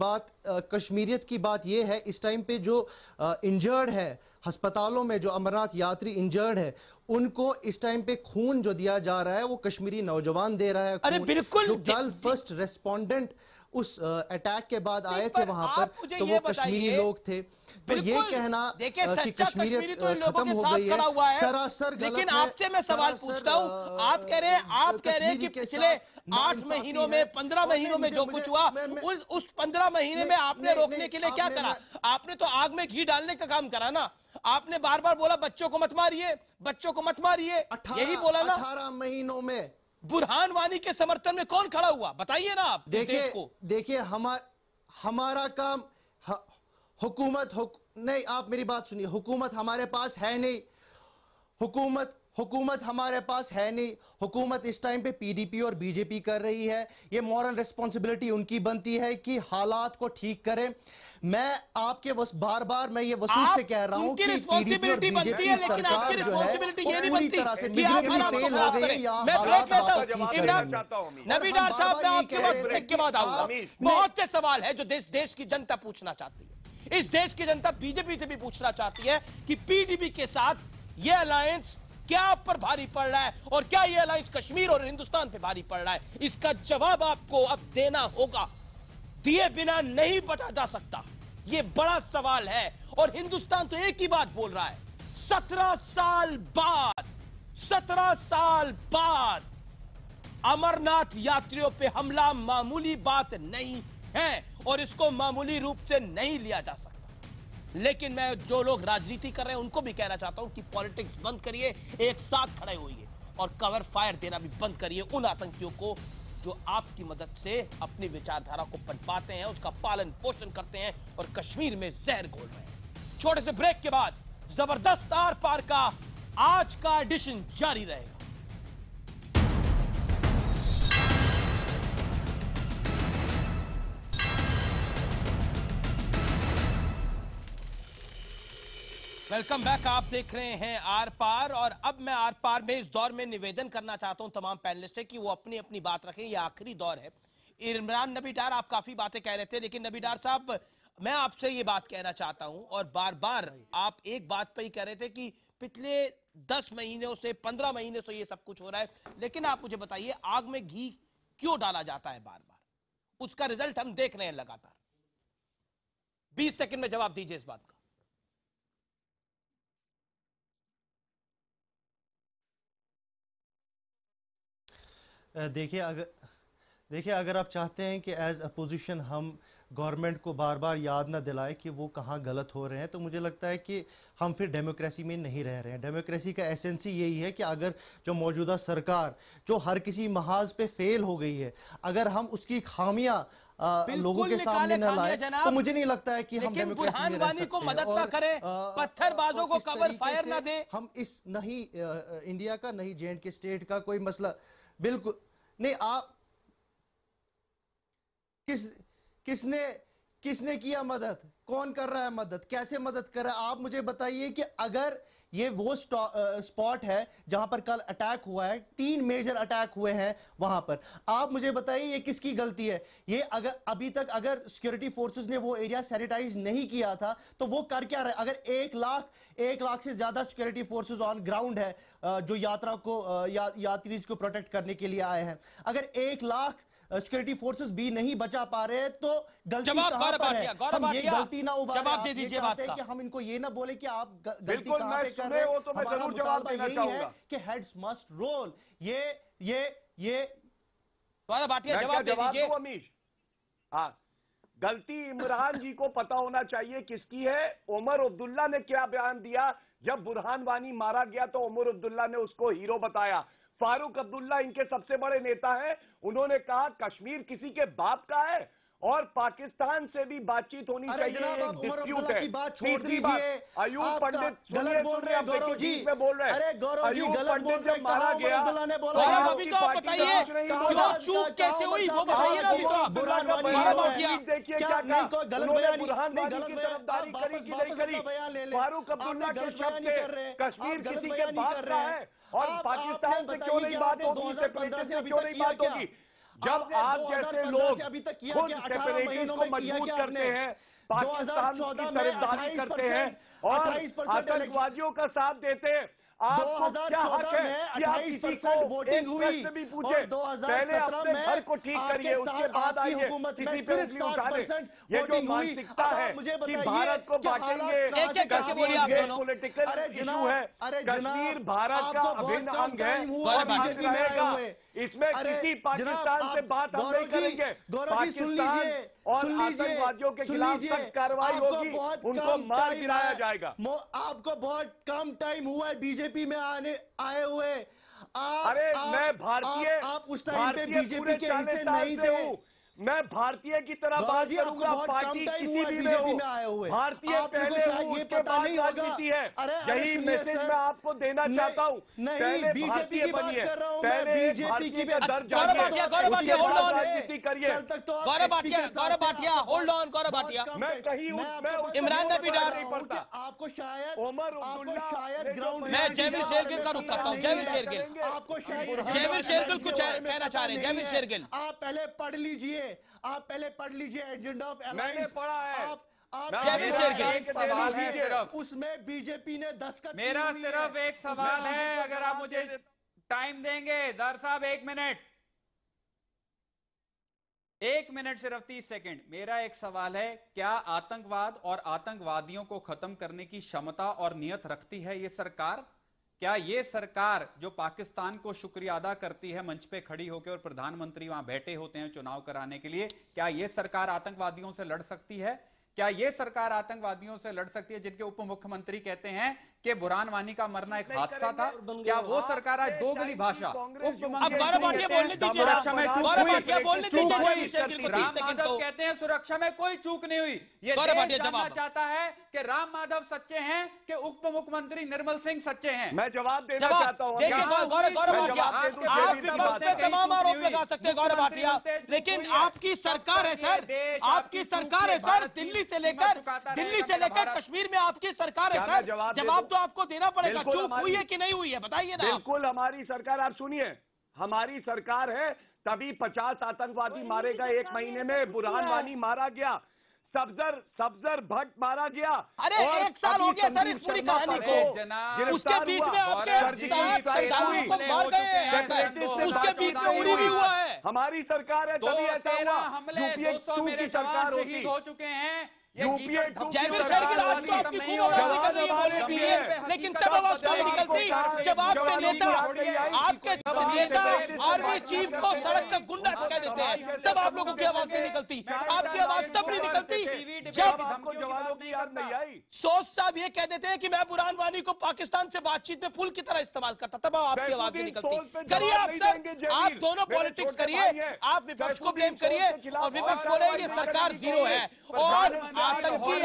बात ये है, इस टाइम पे जो इंजर्ड है अस्पतालों में, जो अमरनाथ यात्री इंजर्ड है, उनको इस टाइम पे खून जो दिया जा रहा है वो कश्मीरी नौजवान दे रहा है। अरे बिल्कुल, जो कल फर्स्ट रेस्पोंडेंट उस अटैक के बाद आए थे वहां पर, तो वो कश्मीरी लोग थे। तो ये कहना कि कश्मीरियत खत्म हो गई है सरासर गलत है। लेकिन आपसे मैं सवाल पूछता हूँ, आप कह रहे हैं कि पिछले 8 महीनों में 15 महीनों में जो कुछ हुआ, उस 15 महीने में आपने रोकने के लिए क्या करा? आपने तो आग में घी डालने का काम करा ना। आपने बार बार बोला बच्चों को मत मारिए, यही बोला ना। 18 महीनों में बुरहान वानी के समर्थन में कौन खड़ा हुआ, बताइए ना आप। देखिए हमारा काम नहीं, आप मेरी बात सुनिए, हुकूमत हमारे पास है नहीं, हुकूमत हमारे पास है नहीं। हुकूमत इस टाइम पे PDP और BJP कर रही है। ये मॉरल रिस्पॉन्सिबिलिटी उनकी बनती है कि हालात को ठीक करें। मैं आपके बार बार मैं ये वसूल से कह रहा हूं कि PDP और BJP की सरकार जो है पूरी तरह से मिजरेबली फेल हो गई है। नबी डार साहब, मैं आपके ब्रेक के बाद आऊंगा। बहुत से सवाल है जो देश की जनता पूछना चाहती है। इस देश की जनता BJP से भी पूछना चाहती है कि PDP के साथ ये अलायंस क्या आप पर भारी पड़ रहा है, और क्या ये अलायंस कश्मीर और हिंदुस्तान पे भारी पड़ रहा है? इसका जवाब आपको अब देना होगा, दिए बिना नहीं बचा जा सकता। ये बड़ा सवाल है, और हिंदुस्तान तो एक ही बात बोल रहा है, 17 साल बाद अमरनाथ यात्रियों पे हमला मामूली बात नहीं है, और इसको मामूली रूप से नहीं लिया जा सकता। लेकिन मैं जो लोग राजनीति कर रहे हैं उनको भी कहना चाहता हूं कि पॉलिटिक्स बंद करिए, एक साथ खड़े होइए, और कवर फायर देना भी बंद करिए उन आतंकियों को जो आपकी मदद से अपनी विचारधारा को पनपाते हैं, उसका पालन पोषण करते हैं और कश्मीर में जहर घोल रहे हैं। छोटे से ब्रेक के बाद जबरदस्त आर पार का आज का एडिशन जारी रहेगा। Welcome back. आप देख रहे हैं आर पार, और अब मैं आर पार में इस दौर में निवेदन करना चाहता हूं तमाम पैनलिस्ट से कि वो अपनी अपनी बात रखें। ये आखिरी दौर है। इमरान नबी डार, आप काफी बातें कह रहे थे, लेकिन नबी डार साहब, मैं आपसे ये बात कहना चाहता हूं, और बार बार आप एक बात पे ही कह रहे थे कि पिछले 10 महीनों से 15 महीने से ये सब कुछ हो रहा है, लेकिन आप मुझे बताइए आग में घी क्यों डाला जाता है बार बार? उसका रिजल्ट हम देख रहे हैं लगातार। 20 सेकंड में जवाब दीजिए इस बात का। देखिए अगर आप चाहते हैं कि एज अपोजिशन हम गवर्नमेंट को बार बार याद ना दिलाए कि वो कहाँ गलत हो रहे हैं, तो मुझे लगता है कि हम फिर डेमोक्रेसी में नहीं रह रहे हैं। डेमोक्रेसी का एसेंस ही यही है कि अगर जो मौजूदा सरकार जो हर किसी महाज पे फेल हो गई है, अगर हम उसकी खामियां लोगों के सामने न लाए तो मुझे नहीं लगता है कि हम डेमोक्रेसी में रह सकते हैं। को मदद ना करें, पत्थरबाजों को कवर फायर ना दे। हम इस नहीं इंडिया का नहीं J&K स्टेट का कोई मसला बिल्कुल नहीं। आप किसने किया मदद, कौन कर रहा है मदद, कैसे मदद कर रहा है? आप मुझे बताइए कि अगर ये वो स्पॉट है जहां पर कल अटैक हुआ है, 3 मेजर अटैक हुए हैं वहां पर, आप मुझे बताइए ये किसकी गलती है? ये अगर अभी तक अगर सिक्योरिटी फोर्सेस ने वो एरिया सैनिटाइज नहीं किया था तो वो कर क्या रहे? अगर 1 लाख से ज्यादा सिक्योरिटी फोर्सेस ऑन ग्राउंड है जो यात्रा को यात्री को प्रोटेक्ट करने के लिए आए हैं, अगर 1 लाख सिक्योरिटी फोर्सेस भी नहीं बचा पा रहे हैं तो गलती कहां पर है? हम ये गलती ना उबारे, जवाब दे दीजिए बात का। कि हम इनको ये ना बोले कि आप गलती कहां पे कर रहे हैं। तो मैं जरूर जवाब देना चाहूंगा कि हेड्स मस्ट रोल। ये गौरव भाटिया जवाब दे दीजिए। अमीश, हाँ, गलती इमरान जी को पता होना चाहिए किसकी है। उमर अब्दुल्ला ने क्या बयान दिया जब बुरहान वानी मारा गया तो उमर अब्दुल्ला ने उसको हीरो बताया। फारूक अब्दुल्ला इनके सबसे बड़े नेता हैं, उन्होंने कहा कश्मीर किसी के बाप का है और पाकिस्तान से भी बातचीत होनी चाहिए। एक डिस्प्यूट है। की बात छोड़ दीजिए, अयूब पंडित गलत बोल रहे हैं गौरव जी, में बोल रहे हैं। अरे गौरव जी गलत बोल रहे हैं, मारा गया गौरव अभी तो आप बताइए क्यों चूक कैसे हुई वो बताइए ना अभी तो आप। देखिए क्या नहीं कोई गलत बयान नहीं, गलत तरफदारी करी कि नहीं करी। फारूक अब्दुल्ला के शब्द थे कश्मीर किसी के बाप का है और पाकिस्तान से क्यों नहीं बात होगी, सेपरेटिज्म से क्यों नहीं बात होगी। जब आप जैसे लोग खुद सेपरेटिज्म को मजबूत करते हैं, पाकिस्तान की तरफदारी करते हैं और आतंकवादियों का साथ देते हैं, आपको क्या हक है कि आप किसी को एक प्रश्न भी पूछे? पहले अपने घर को ठीक करिए, उसके बाद आइए किसी पे उंगली उठाने। ये जो मानसिकता है कि भारत को बांटेंगे, कश्मीर पॉलिटिकल इशू है, कश्मीर भारत का अभिन्न अंग है और बीजेपी रहेगा। इसमें किसी पाकिस्तान से बात हम नहीं करेंगे। पाकिस्तान और आतंकवादियों के खिलाफ सख्त कार्रवाई होगी, उनको मार गिराया जाएगा। आपको बहुत कम टाइम हुआ है बीजेपी में आए हुए। अरे मैं भारतीय, आप उस टाइम पे बीजेपी के हिस्से नहीं थे। मैं भारतीय की तरह बात करूंगा, पार्टी किसी भी में हो, भारतीय पहले हूं, उसके बाद राजनीति है। यही मैसेज मैं आपको देना चाहता हूं। नहीं, बीजेपी की बात कर रहा हूं, पहले बीजेपी की राजनीति करिए। गौरव भाटिया होल्ड ऑन, गौरव भाटिया मैं कहीं इमरान ने भी डाल आपको शायद ग्राउंड मैं जयवीर शेरगिल का रुख करता हूँ। जयवीर शेरगिल, आपको शायद जयवीर शेरगिल कुछ कहना चाह रहे हैं। जयवीर शेरगिल, आप पहले पढ़ लीजिए, आप पहले पढ़ लीजिए एजेंडा ऑफ अलायंस। पढ़ा है एक सवाल है सिर्फ, उसमें बीजेपी ने दस्तखत। मेरा सिर्फ एक सवाल है, अगर आप मुझे टाइम देंगे दर साहब, 1 मिनट, 1 मिनट सिर्फ 30 सेकंड। मेरा एक सवाल है, क्या आतंकवाद और आतंकवादियों को खत्म करने की क्षमता और नियत रखती है ये सरकार? क्या ये सरकार जो पाकिस्तान को शुक्रिया अदा करती है मंच पे खड़ी होकर और प्रधानमंत्री वहां बैठे होते हैं चुनाव कराने के लिए, क्या ये सरकार आतंकवादियों से लड़ सकती है? क्या ये सरकार आतंकवादियों से लड़ सकती है जिनके उप मुख्यमंत्री कहते हैं कि बुरहान वानी का मरना एक हादसा था? क्या वो सरकार आज दोगली भाषा राम माधव कहते हैं सुरक्षा में कोई चूक नहीं हुई? ये देश जानना चाहता है कि राम माधव सच्चे हैं कि उप मुख्यमंत्री निर्मल सिंह सच्चे हैं? मैं जवाब देना चाहता हूं। आप तमाम आरोप लगा सकते हैं गौरव भाटिया, लेकिन आपकी सरकार है सर, आपकी सरकार है सर, दिल्ली से लेकर कश्मीर में आपकी सरकार है सर। जवाब तो आपको देना पड़ेगा। चूक हुई है कि नहीं हुई है बताइए ना। बिल्कुल हमारी सरकार, आप सुनिए, हमारी सरकार है तभी 50 आतंकवादी मारे गए 1 महीने में। बुरहान वानी मारा गया, सफजर भट्ट मारा गया। अरे 1 साल हो गया सर इस पूरी कहानी को। उसके बीच में आपके श्रद्धालुओं को मार गए हैं, उसके बीच में उरी भी हुआ है। हमारी सरकार है तभी ऐसा हुआ। हमले 200 मेरे जवान शहीद हो चुके हैं। जयवीर शेर की राज तो आपकी खूब आवाज निकल रही है बोलने के लिए, लेकिन तब आवाज क्यों नहीं निकलती जब आपके नेता आर्मी चीफ को सड़क का गुंडा कह देते हैं, तब आप लोगों की आवाज नहीं निकलती। आपकी आवाज तब नहीं निकलती जब सोच साहब ये कह देते हैं कि मैं बुरहान वानी को पाकिस्तान से बातचीत में फूल की तरह इस्तेमाल करता, तब आपकी आवाज नहीं निकलती। करिए आप सर, आप दोनों पॉलिटिक्स करिए, आप विपक्ष को ब्लेम करिए और विपक्ष बोले ये सरकार जीरो है और आतंकी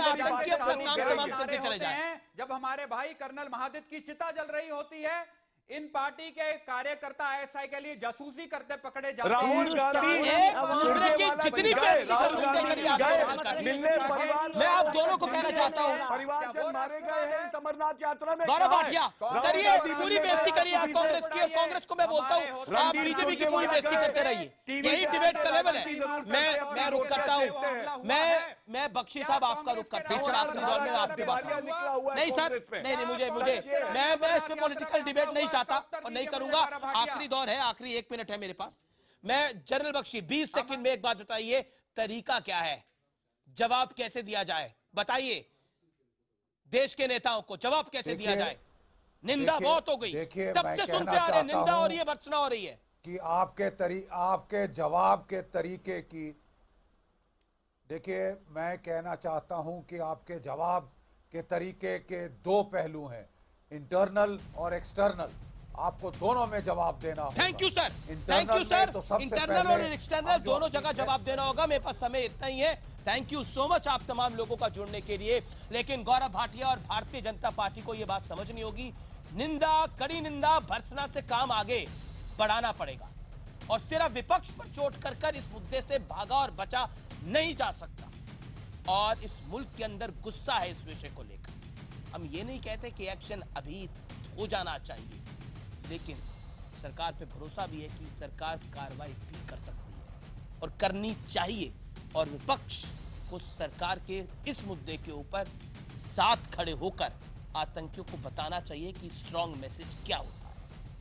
अपना काम तमाम करके चले जाए। जब हमारे भाई कर्नल महादित की चिता जल रही होती है, इन पार्टी के कार्यकर्ता आईएसआई के लिए जासूसी करते पकड़े जाते हैं। राहुल गांधी एक दूसरे की जितनी मैं आप दोनों को कहना चाहता हूँ, गौरव भाटिया करिए पूरी बेइज्जती करिए आप कांग्रेस की, और कांग्रेस को मैं बोलता हूँ आप बीजेपी की पूरी बेइज्जती करते रहिए, यही डिबेट का लेवल है। मैं रुक करता हूँ, मैं बख्शी साहब आपका रुक करता हूँ और आखिरी दौर में आपके पास नहीं सर, नहीं मुझे मैं इस पे पॉलिटिकल डिबेट नहीं और नहीं करूंगा। आखिरी दौर है, आखिरी 1 मिनट है मेरे पास। मैं जनरल बख्शी 20 सेकंड में एक बात बताइए, तरीका क्या है, जवाब कैसे दिया जाए, बताइए देश के नेताओं को जवाब कैसे दिया जाए। निंदा बहुत हो गई, तब से सुनते आ रहे निंदा हो रही है, भर्त्सना हो रही है कि आपके जवाब के तरीके की। देखिए मैं कहना चाहता हूं कि आपके जवाब के तरीके के 2 पहलू हैं, इंटरनल और एक्सटर्नल। आपको दोनों में जवाब देना होगा। Thank you sir, thank you sir. Internal और एक्सटर्नल दोनों जगह जवाब देना होगा। मेरे पास समय इतना ही है। थैंक यू सो मच आप तमाम लोगों का जुड़ने के लिए। लेकिन गौरव भाटिया और भारतीय जनता पार्टी को यह बात समझनी होगी, निंदा, कड़ी निंदा, भर्त्सना से काम आगे बढ़ाना पड़ेगा और सिर्फ विपक्ष पर चोट कर इस मुद्दे से भागा और बचा नहीं जा सकता। और इस मुल्क के अंदर गुस्सा है इस विषय को लेकर। हम ये नहीं कहते कि एक्शन अभी हो जाना चाहिए, लेकिन सरकार पे भरोसा भी है कि सरकार कार्रवाई भी कर सकती है और करनी चाहिए। और विपक्ष को सरकार के इस मुद्दे के ऊपर साथ खड़े होकर आतंकियों को बताना चाहिए कि स्ट्रॉन्ग मैसेज क्या होता है।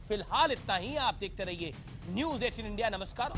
फिलहाल इतना ही। आप देखते रहिए न्यूज़ 18 इंडिया। नमस्कार।